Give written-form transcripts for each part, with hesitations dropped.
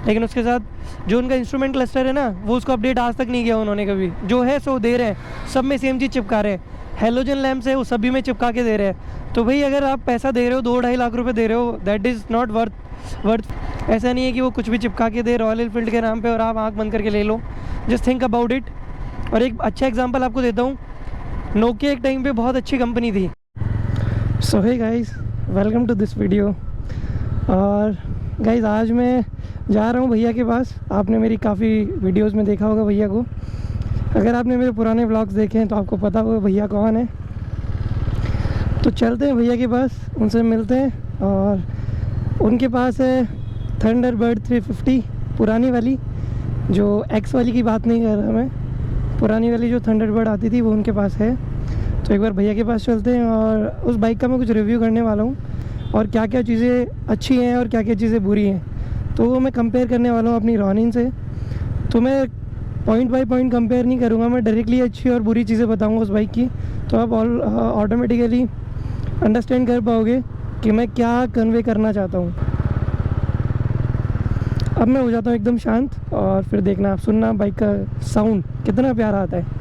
लेकिन उसके साथ जो उनका इंस्ट्रूमेंट क्लस्टर है ना, वो उसको अपडेट आज तक नहीं किया उन्होंने कभी। जो है सो दे रहे हैं, सब में सेम चीज़ चिपका रहे हैं। हेलोजन लैम्प्स है वो सभी में चिपका के दे रहे हैं। तो भाई अगर आप पैसा दे रहे हो, 2-2.5 लाख रुपए दे रहे हो, दैट इज़ नॉट वर्थ। ऐसा नहीं है कि वो कुछ भी चिपका के दे रॉयल एनफील्ड के नाम पे और आप आंख बंद करके ले लो। Just think about it. और एक अच्छा एग्जांपल आपको देता हूँ, नोकिया एक टाइम पे बहुत अच्छी कंपनी थी। So hey guys, welcome to this video. और गाइस आज मैं जा रहा हूँ भैया के पास। आपने मेरी काफ़ी वीडियोस में देखा होगा भैया को। अगर आपने मेरे पुराने व्लॉग्स देखे हैं तो आपको पता होगा भैया कौन है। तो चलते हैं भैया के पास, उनसे मिलते हैं। और उनके पास है थंडरबर्ड 350 पुरानी वाली, जो एक्स वाली की बात नहीं कर रहा मैं, पुरानी वाली जो थंडरबर्ड आती थी वो उनके पास है। तो एक बार भैया के पास चलते हैं और उस बाइक का मैं कुछ रिव्यू करने वाला हूँ, और क्या क्या चीज़ें अच्छी हैं और क्या क्या चीज़ें बुरी हैं, तो वो मैं कंपेयर करने वाला हूँ अपनी रॉनिन से। तो मैं पॉइंट बाय पॉइंट कंपेयर नहीं करूँगा, मैं डायरेक्टली अच्छी और बुरी चीज़ें बताऊँगा उस बाइक की। तो आप ऑटोमेटिकली अंडरस्टैंड कर पाओगे कि मैं क्या कन्वे करना चाहता हूँ। अब मैं हो जाता हूँ एकदम शांत, और फिर देखना, आप सुनना बाइक का साउंड कितना प्यारा आता है।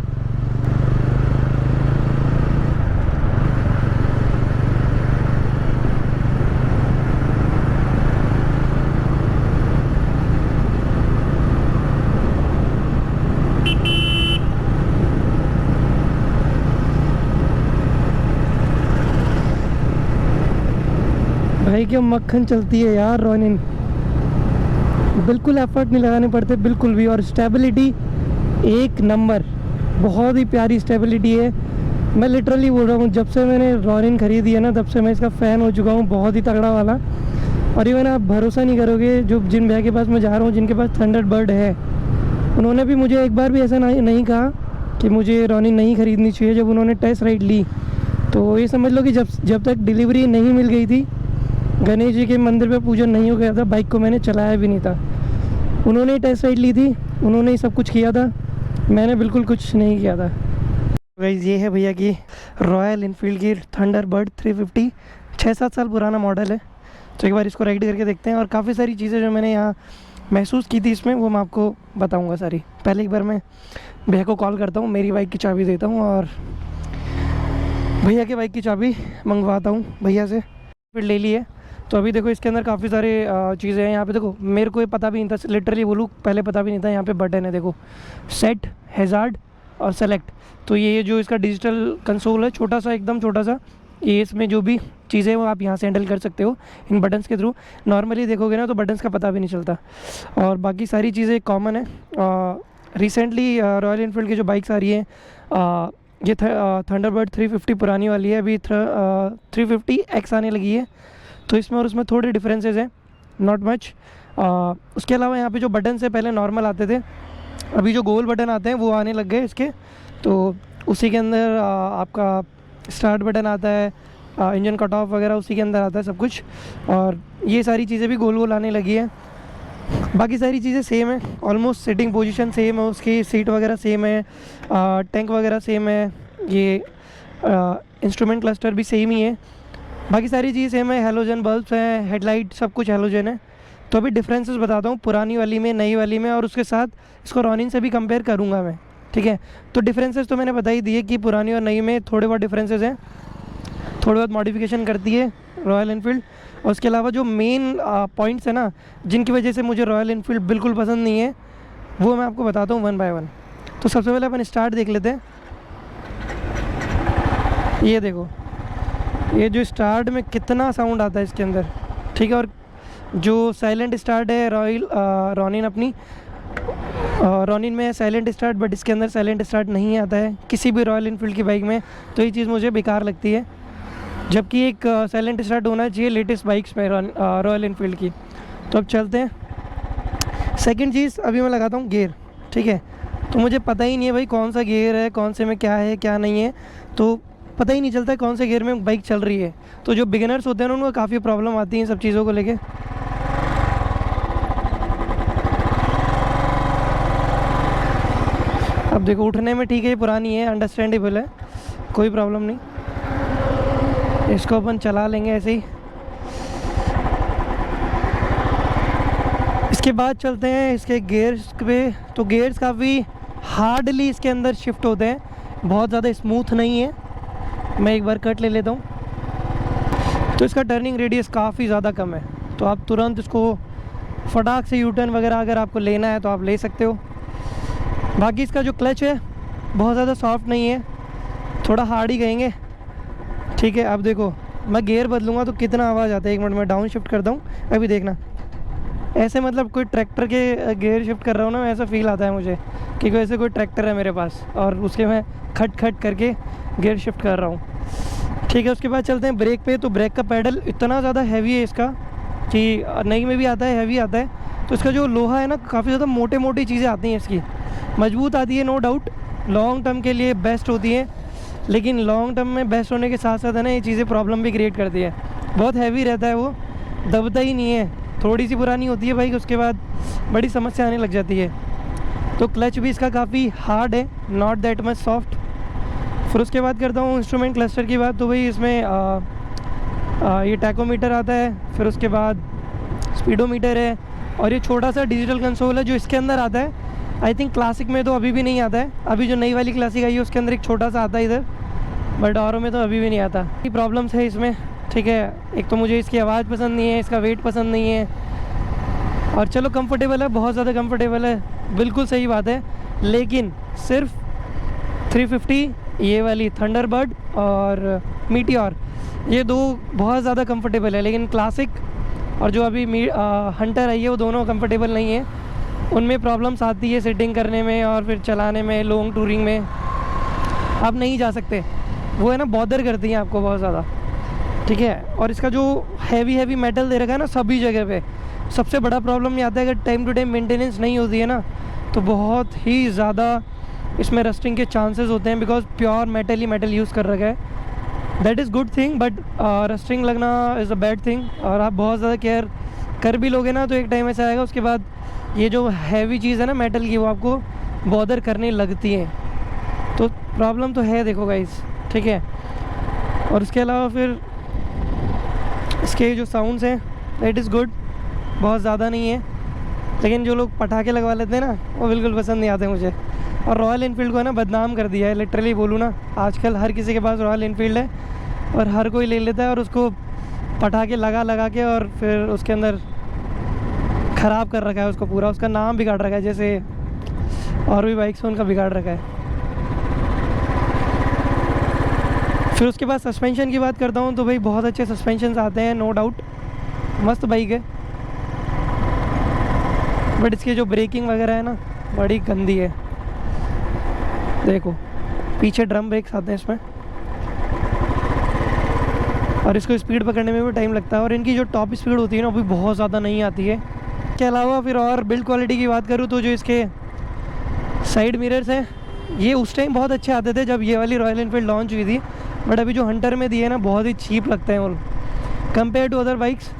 भाई क्या मक्खन चलती है यार रॉनिन, बिल्कुल एफर्ट नहीं लगाने पड़ते बिल्कुल भी। और स्टेबिलिटी एक नंबर, बहुत ही प्यारी स्टेबिलिटी है। मैं लिटरली बोल रहा हूँ, जब से मैंने रॉनिन ख़रीदी है ना, तब से मैं इसका फ़ैन हो चुका हूँ, बहुत ही तगड़ा वाला। और इवन आप भरोसा नहीं करोगे, जो जिन भैया के पास मैं जा रहा हूँ, जिनके पास थंडरबर्ड है, उन्होंने भी मुझे एक बार भी ऐसा नहीं कहा कि मुझे रॉनिन नहीं ख़रीदनी चाहिए। जब उन्होंने टेस्ट राइड ली, तो ये समझ लो कि जब तक डिलीवरी नहीं मिल गई थी, गणेश जी के मंदिर पे पूजन नहीं हो गया था, बाइक को मैंने चलाया भी नहीं था। उन्होंने ही टेस्ट राइड ली थी, उन्होंने ही सब कुछ किया था, मैंने बिल्कुल कुछ नहीं किया था। गाइस ये है भैया की रॉयल इनफील्ड की थंडरबर्ड 350, 6-7 साल पुराना मॉडल है। तो एक बार इसको राइड करके देखते हैं, और काफ़ी सारी चीज़ें जो मैंने यहाँ महसूस की थी इसमें, वो मैं आपको बताऊँगा सारी। पहले एक बार मैं भैया को कॉल करता हूँ, मेरी बाइक की चाबी देता हूँ और भैया की बाइक की चाबी मंगवाता हूँ भैया से। फिर ले ली है। तो अभी देखो इसके अंदर काफ़ी सारे चीज़ें हैं। यहाँ पे देखो, मेरे को ये पता भी नहीं था, लिटरली बोलूँ पहले पता भी नहीं था। यहाँ पे बटन है देखो, सेट, हैज़ार्ड और सेलेक्ट। तो ये जो इसका डिजिटल कंसोल है, छोटा सा, एकदम छोटा सा, ये इसमें जो भी चीज़ें हैं वो आप यहाँ से हैंडल कर सकते हो इन बटन्स के थ्रू। नॉर्मली देखोगे ना तो बटन्स का पता भी नहीं चलता। और बाकी सारी चीज़ें कॉमन है। रिसेंटली रॉयल एनफील्ड की जो बाइक्स आ रही हैं, ये थंडरबर्ड 350 पुरानी वाली है, अभी 350X आने लगी है। तो इसमें और उसमें थोड़े डिफरेंसेस हैं, नॉट मच। उसके अलावा यहाँ पे जो बटन से पहले नॉर्मल आते थे, अभी जो गोल बटन आते हैं वो आने लग गए इसके। तो उसी के अंदर आपका स्टार्ट बटन आता है, इंजन कट ऑफ वगैरह उसी के अंदर आता है सब कुछ। और ये सारी चीज़ें भी गोल गोल आने लगी हैं। बाकी सारी चीज़ें सेम है ऑलमोस्ट, सीटिंग पोजीशन सेम है, उसकी सीट वगैरह सेम है, टैंक वगैरह सेम है, ये इंस्ट्रूमेंट क्लस्टर भी सेम ही है, बाकी सारी चीज़ सेम है। हेलोजन बल्ब्स हैं, हेडलाइट सब कुछ हेलोजन है। तो अभी डिफरेंसेस बताता हूँ पुरानी वाली में, नई वाली में, और उसके साथ इसको रॉनिन से भी कंपेयर करूँगा मैं, ठीक है। तो डिफरेंसेस तो मैंने बता ही दिए कि पुरानी और नई में थोड़े बहुत डिफरेंसेस हैं, थोड़ी बहुत मॉडिफिकेशन करती है रॉयल एनफील्ड। और उसके अलावा जो मेन पॉइंट्स है ना, जिनकी वजह से मुझे रॉयल एनफील्ड बिल्कुल पसंद नहीं है, वो मैं आपको बताता हूँ वन बाय वन। तो सबसे पहले अपन स्टार्ट देख लेते हैं। ये देखो, ये जो स्टार्ट में कितना साउंड आता है इसके अंदर, ठीक है। और जो साइलेंट स्टार्ट है रॉनिन अपनी, रॉनिन में साइलेंट स्टार्ट, बट इसके अंदर साइलेंट स्टार्ट नहीं आता है किसी भी रॉयल एनफील्ड की बाइक में। तो ये चीज़ मुझे बेकार लगती है, जबकि एक साइलेंट स्टार्ट होना चाहिए लेटेस्ट बाइक्स में रॉयल एनफील्ड की। तो अब चलते हैं। सेकंड चीज़, अभी मैं लगाता हूँ गियर, ठीक है। तो मुझे पता ही नहीं है भाई कौन सा गियर है, कौन से में क्या है क्या नहीं है, तो पता ही नहीं चलता है कौन से गियर में बाइक चल रही है। तो जो बिगिनर्स होते हैं उनको काफ़ी प्रॉब्लम आती है सब चीज़ों को लेके। अब देखो उठने में ठीक है, ये पुरानी है, अंडरस्टैंडेबल है, कोई प्रॉब्लम नहीं, इसको अपन चला लेंगे ऐसे ही। इसके बाद चलते हैं इसके गेयर्स पे। तो गेयर्स काफ़ी हार्डली इसके अंदर शिफ्ट होते हैं, बहुत ज़्यादा स्मूथ नहीं है। मैं एक बार कट ले लेता हूँ। तो इसका टर्निंग रेडियस काफ़ी ज़्यादा कम है, तो आप तुरंत इसको फटाक से यू टर्न वगैरह अगर आपको लेना है तो आप ले सकते हो। बाकी इसका जो क्लच है बहुत ज़्यादा सॉफ्ट नहीं है, थोड़ा हार्ड ही कहेंगे। ठीक है, अब देखो मैं गियर बदलूँगा तो कितना आवाज़ आता है। एक मिनट में डाउन शिफ्ट करता हूँ, अभी देखना। ऐसे मतलब कोई ट्रैक्टर के गियर शिफ्ट कर रहा हूँ ना, ऐसा फील आता है मुझे कि वैसे कोई ट्रैक्टर है मेरे पास और उसके मैं खट खट करके गियर शिफ्ट कर रहा हूँ। ठीक है, उसके बाद चलते हैं ब्रेक पे। तो ब्रेक का पैडल इतना ज़्यादा हैवी है इसका कि नई में भी आता है, हैवी आता है। तो इसका जो लोहा है ना, काफ़ी ज़्यादा मोटे मोटी चीज़ें आती हैं इसकी, मजबूत आती है नो डाउट, लॉन्ग टर्म के लिए बेस्ट होती है। लेकिन लॉन्ग टर्म में बेस्ट होने के साथ साथ है ना, ये चीज़ें प्रॉब्लम भी क्रिएट करती है। बहुत हैवी रहता है, वो दबता ही नहीं है। थोड़ी सी पुरानी होती है बाइक, उसके बाद बड़ी समस्या आने लग जाती है। तो क्लच भी इसका काफ़ी हार्ड है, नॉट दैट मच सॉफ्ट। फिर उसके बाद करता हूँ इंस्ट्रूमेंट क्लस्टर की बात। तो भाई इसमें ये टैकोमीटर आता है, फिर उसके बाद स्पीडोमीटर है, और ये छोटा सा डिजिटल कंसोल है जो इसके अंदर आता है। आई थिंक क्लासिक में तो अभी भी नहीं आता है, अभी जो नई वाली क्लासिक आई है उसके अंदर एक छोटा सा आता है इधर, बट औरों में तो अभी भी नहीं आता। ये प्रॉब्लम्स है इसमें। ठीक है, एक तो मुझे इसकी आवाज़ पसंद नहीं है, इसका वेट पसंद नहीं है, और चलो कंफर्टेबल है, बहुत ज़्यादा कंफर्टेबल है, बिल्कुल सही बात है। लेकिन सिर्फ 350, ये वाली थंडरबर्ड और मीटियोर, ये दो बहुत ज़्यादा कंफर्टेबल है। लेकिन क्लासिक और जो अभी हंटर आई है वो दोनों कंफर्टेबल नहीं है। उनमें प्रॉब्लम्स आती है सिटिंग करने में और फिर चलाने में, लॉन्ग टूरिंग में आप नहीं जा सकते, वो है ना बॉदर करती हैं आपको बहुत ज़्यादा। ठीक है, और इसका जो हैवी मेटल दे रखा है ना सभी जगह पे, सबसे बड़ा प्रॉब्लम ये आता है अगर टाइम टू टाइम मेंटेनेंस नहीं होती है ना, तो बहुत ही ज़्यादा इसमें रस्टिंग के चांसेस होते हैं, because pure metal he metal use कर रखा है। That is good thing, but rusting लगना इज़ अ बैड थिंग। और आप बहुत ज़्यादा केयर कर भी लोगे ना तो एक टाइम ऐसा आएगा उसके बाद ये जो हैवी चीज़ है ना मेटल की, वो आपको बॉदर करने लगती है। तो प्रॉब्लम तो है, देखो गाइस। ठीक है, और उसके अलावा फिर इसके जो साउंड्स हैं दैट इज़ गुड, बहुत ज़्यादा नहीं है। लेकिन जो लोग पटाखे लगवा लेते हैं ना, वो बिल्कुल पसंद नहीं आते मुझे। और रॉयल इनफील्ड को है ना बदनाम कर दिया है, लिटरली बोलूँ ना। आजकल हर किसी के पास रॉयल इनफील्ड है और हर कोई ले लेता है और उसको पटाखे लगा के और फिर उसके अंदर ख़राब कर रखा है उसको पूरा, उसका नाम बिगाड़ रखा है, जैसे और भी बाइक्स उनका बिगाड़ रखा है। फिर उसके बाद सस्पेंशन की बात करता हूँ तो भाई बहुत अच्छे सस्पेंशन आते हैं, नो डाउट, मस्त बाइक है। बट इसकी जो ब्रेकिंग वगैरह है ना बड़ी गंदी है। देखो पीछे ड्रम ब्रेक्स आते हैं इसमें, और इसको स्पीड पकड़ने में भी टाइम लगता है, और इनकी जो टॉप स्पीड होती है ना वो भी बहुत ज़्यादा नहीं आती है। इसके अलावा फिर और बिल्ड क्वालिटी की बात करूँ तो जो इसके साइड मिरर्स हैं, ये उस टाइम बहुत अच्छे आते थे जब ये वाली रॉयल इनफील्ड लॉन्च हुई थी, बट अभी जो हंटर में दिए ना बहुत ही चीप लगते हैं वो कंपेयर टू अदर बाइक्स।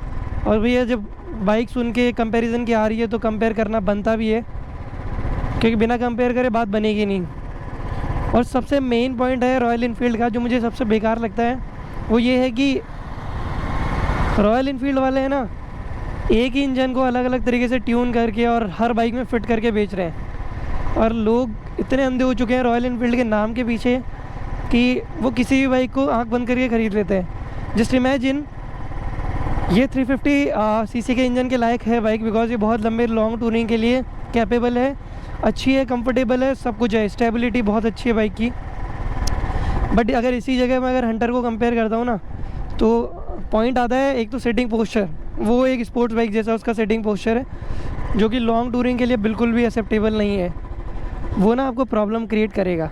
और भैया जब बाइक्स उनके कंपैरिजन की आ रही है तो कंपेयर करना बनता भी है, क्योंकि बिना कंपेयर करे बात बनेगी नहीं। और सबसे मेन पॉइंट है रॉयल इनफील्ड का, जो मुझे सबसे बेकार लगता है वो ये है कि रॉयल इनफील्ड वाले हैं ना, एक ही इंजन को अलग अलग तरीके से ट्यून करके और हर बाइक में फ़िट करके बेच रहे हैं। और लोग इतने अंधे हो चुके हैं रॉयल इनफील्ड के नाम के पीछे कि वो किसी भी बाइक को आंख बंद करके ख़रीद लेते हैं। जस्ट इमेजिन, ये 350 सीसी के इंजन के लायक है बाइक, बिकॉज ये बहुत लंबे लॉन्ग टूरिंग के लिए कैपेबल है, अच्छी है, कंफर्टेबल है, सब कुछ है, स्टेबिलिटी बहुत अच्छी है बाइक की। बट अगर इसी जगह मैं अगर हंटर को कंपेयर करता हूँ ना, तो पॉइंट आता है एक तो सेटिंग पोस्चर, वो एक स्पोर्ट्स बाइक जैसा उसका सेटिंग पोस्चर है जो कि लॉन्ग टूरिंग के लिए बिल्कुल भी एक्सेप्टेबल नहीं है, वो ना आपको प्रॉब्लम क्रिएट करेगा।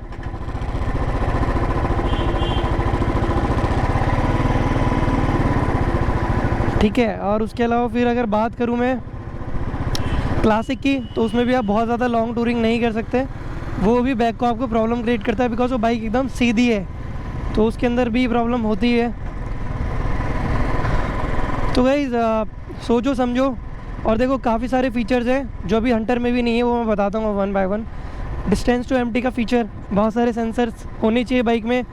ठीक है, और उसके अलावा फिर अगर बात करूँ मैं क्लासिक की, तो उसमें भी आप बहुत ज़्यादा लॉन्ग टूरिंग नहीं कर सकते, वो भी बैक को आपको प्रॉब्लम क्रिएट करता है, बिकॉज वो बाइक एकदम सीधी है, तो उसके अंदर भी प्रॉब्लम होती है। तो गाइस सोचो समझो और देखो, काफ़ी सारे फीचर्स हैं जो अभी हंटर में भी नहीं है, वो मैं बताता हूँ one by one. Distance to empty का फीचर, बहुत सारे सेंसर्स होने चाहिए बाइक में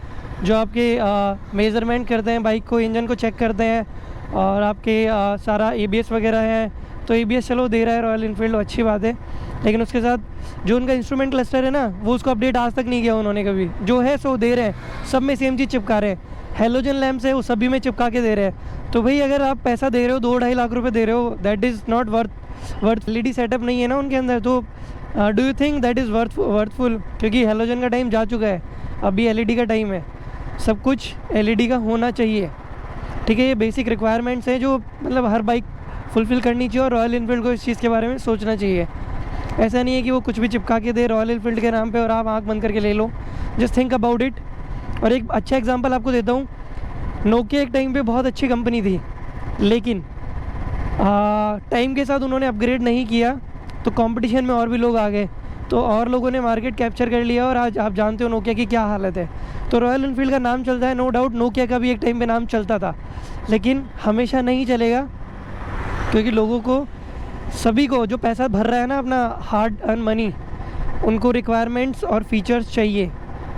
जो आपके मेज़रमेंट करते हैं बाइक को, इंजन को चेक करते हैं, और आपके सारा ABS वगैरह है, तो ABS चलो दे रहा है रॉयल इनफील्ड, अच्छी बात है, लेकिन उसके साथ जो उनका इंस्ट्रूमेंट क्लस्टर है ना, वो उसको अपडेट आज तक नहीं किया उन्होंने कभी। जो है सो दे रहे हैं, सब में सेम चीज़ चिपका रहे हैं। हेलोजन लैम्प्स है वो सभी में चिपका के दे रहे हैं। तो भाई अगर आप पैसा दे रहे हो 2-2.5 लाख रुपए दे रहे हो, that is not worth. LED setup नहीं है ना उनके अंदर, तो do you think that is worthful? क्योंकि हेलोजन का टाइम जा चुका है, अभी LED का टाइम है। सब कुछ LED का होना चाहिए, ठीक है। ये बेसिक रिक्वायरमेंट्स हैं जो मतलब हर बाइक फुलफ़िल करनी चाहिए, और रॉयल इनफील्ड को इस चीज़ के बारे में सोचना चाहिए। ऐसा नहीं है कि वो कुछ भी चिपका के दे रॉयल इनफील्ड के नाम पे और आप आँख बंद करके ले लो। Just think about it. और एक अच्छा एग्जांपल आपको देता हूँ, नोकिया एक टाइम पे बहुत अच्छी कंपनी थी, लेकिन टाइम के साथ उन्होंने अपग्रेड नहीं किया, तो कंपटीशन में और भी लोग आ गए, तो और लोगों ने मार्केट कैप्चर कर लिया, और आज आप जानते हो नोकिया की क्या हालत है। तो रॉयल इनफील्ड का नाम चलता है, नो डाउट। नोकिया का भी एक टाइम पे नाम चलता था, लेकिन हमेशा नहीं चलेगा, क्योंकि लोगों को, सभी को जो पैसा भर रहा है ना अपना हार्ड अर्न मनी, उनको रिक्वायरमेंट्स और फीचर्स चाहिए।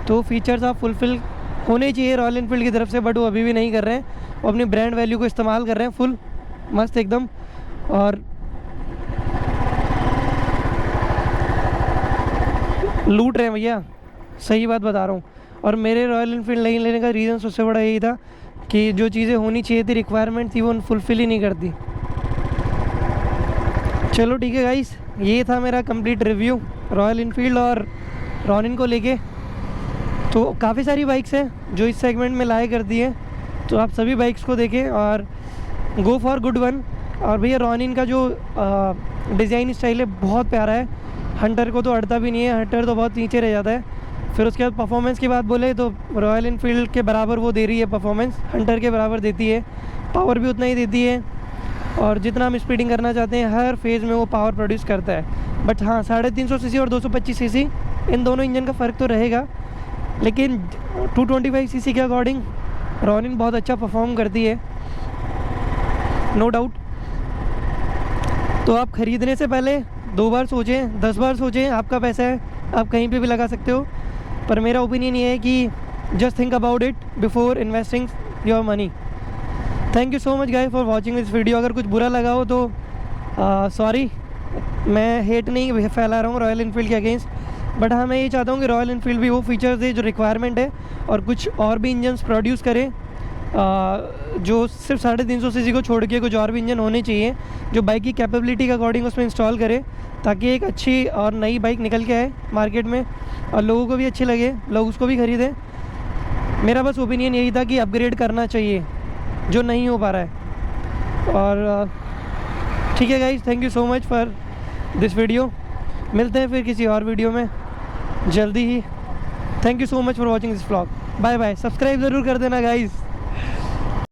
तो फीचर्स आप फुलफ़िल होने चाहिए रॉयल इनफील्ड की तरफ से, बट वो अभी भी नहीं कर रहे हैं। वो अपनी ब्रांड वैल्यू को इस्तेमाल कर रहे हैं फुल मस्त एकदम, और लूट रहे हैं भैया, सही बात बता रहा हूँ। और मेरे रॉयल इनफील्ड नहीं लेने का रीज़न सबसे बड़ा यही था कि जो चीज़ें होनी चाहिए थी, रिक्वायरमेंट थी, वो फुलफ़िल ही नहीं करती। चलो ठीक है गाइस, ये था मेरा कंप्लीट रिव्यू रॉयल इनफील्ड और रॉनिन को लेके। तो काफ़ी सारी बाइक्स हैं जो इस सेगमेंट में लाए करती हैं, तो आप सभी बाइक्स को देखें और गो फॉर गुड वन। और भैया रॉनिन का जो डिज़ाइन स्टाइल है बहुत प्यारा है, हंटर को तो अड़ता भी नहीं है, हंटर तो बहुत नीचे रह जाता है। फिर उसके बाद परफॉर्मेंस की बात बोले तो रॉयल इनफील्ड के बराबर वो दे रही है परफॉर्मेंस, हंटर के बराबर देती है, पावर भी उतना ही देती है, और जितना हम स्पीडिंग करना चाहते हैं हर फेज़ में वो पावर प्रोड्यूस करता है। बट हाँ, 350 सीसी और 225 सीसी इन दोनों इंजन का फ़र्क तो रहेगा, लेकिन 225 सीसी के अकॉर्डिंग रॉनिन बहुत अच्छा परफॉर्म करती है, नो डाउट। तो आप ख़रीदने से पहले 2 बार सोचें, 10 बार सोचें, आपका पैसा है, आप कहीं पे भी लगा सकते हो। पर मेरा ओपिनियन ये है कि just think about it before investing your money. Thank you so much guys for watching this video. अगर कुछ बुरा लगा हो तो सॉरी, मैं हेट नहीं फैला रहा हूँ रॉयल इनफील्ड के अगेंस्ट, बट हाँ मैं ये चाहता हूँ कि रॉयल इनफील्ड भी वो फीचर्स दे जो रिक्वायरमेंट है, और कुछ और भी इंजन्स प्रोड्यूस करे, जो सिर्फ 350 सीसी को छोड़ के कुछ और भी इंजन होने चाहिए जो बाइक की कैपेबिलिटी के अकॉर्डिंग उसमें इंस्टॉल करे, ताकि एक अच्छी और नई बाइक निकल के आए मार्केट में और लोगों को भी अच्छी लगे, लोग उसको भी ख़रीदें। मेरा बस ओपिनियन यही था कि अपग्रेड करना चाहिए जो नहीं हो पा रहा है। और ठीक है guys, thank you so much for this video. मिलते हैं फिर किसी और वीडियो में जल्दी ही। Thank you so much for watching this vlog. Bye bye. Subscribe ज़रूर कर देना गाइस।